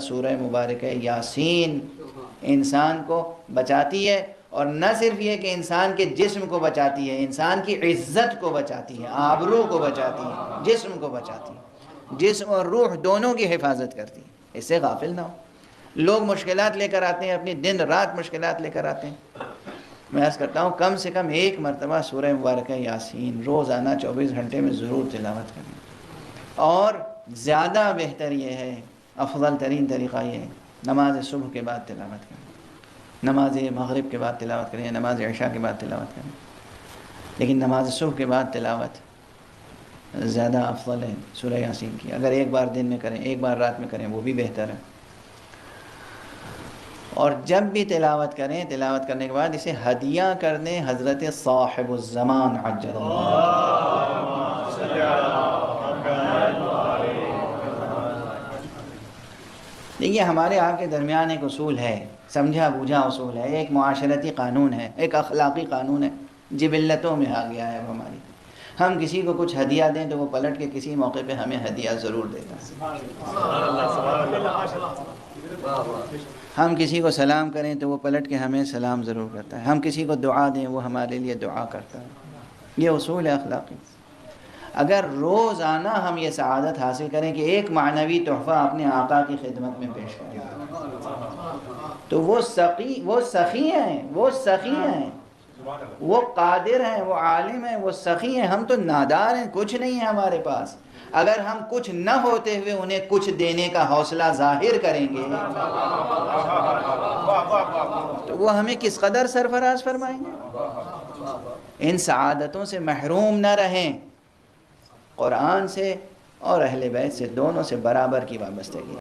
سورہ مبارکہ یاسین انسان کو بچاتی ہے، اور نہ صرف یہ کہ انسان کے جسم کو بچاتی ہے، انسان کی عزت کو بچاتی ہے، آبرو کو بچاتی ہے، جسم کو بچاتی ہے، جسم اور روح دونوں کی حفاظت کرتی ہے۔ اس سے غافل نہ ہو۔ لوگ مشکلات لے کر آتے ہیں، اپنی دن رات مشکلات لے کر آتے ہیں۔ میں عرض کرتا ہوں کم سے کم ایک مرتبہ سورہ مبارکہ یاسین روزانہ 24 گھنٹے میں ضرور تلاوت کریں، اور زیادہ بہتر یہ ہے، افضل ترین طریقہ یہ ہے، نماز صبح کے بعد تلاوت کریں، نماز مغرب کے بعد تلاوت کریں، نماز عشاء کے بعد تلاوت کریں، لیکن نماز صبح کے بعد تلاوت زیادہ افضل ہے سورہ یاسین کی۔ اگر ایک بار دن میں کریں، ایک بار رات میں کریں، وہ بھی بہتر ہے۔ اور جب بھی تلاوت کریں، تلاوت کرنے کے بعد اسے ہدیہ کر دیں حضرت صاحب الزمان عجل اللہ۔ دیکھیے ہمارے آپ کے درمیان ایک اصول ہے، سمجھا بوجھا اصول ہے، ایک معاشرتی قانون ہے، ایک اخلاقی قانون ہے، جبلتوں میں آ گیا ہے وہ ہماری۔ ہم کسی کو کچھ ہدیہ دیں تو وہ پلٹ کے کسی موقع پہ ہمیں ہدیہ ضرور دیتا ہے۔ ہم کسی کو سلام کریں تو وہ پلٹ کے ہمیں سلام ضرور کرتا ہے۔ ہم کسی کو دعا دیں وہ ہمارے لیے دعا کرتا ہے۔ یہ اصول ہے اخلاقی۔ اگر روزانہ ہم یہ سعادت حاصل کریں کہ ایک معنوی تحفہ اپنے آقا کی خدمت میں پیش کریں، تو وہ سخی ہیں، وہ قادر ہیں، وہ عالم ہیں، وہ سخی ہیں۔ ہم تو نادار ہیں، کچھ نہیں ہے ہمارے پاس۔ اگر ہم کچھ نہ ہوتے ہوئے انہیں کچھ دینے کا حوصلہ ظاہر کریں گے تو وہ ہمیں کس قدر سرفراز فرمائیں گے۔ ان سعادتوں سے محروم نہ رہیں۔ قرآن سے اور اہل بیت سے دونوں سے برابر کی وابستگی ہے۔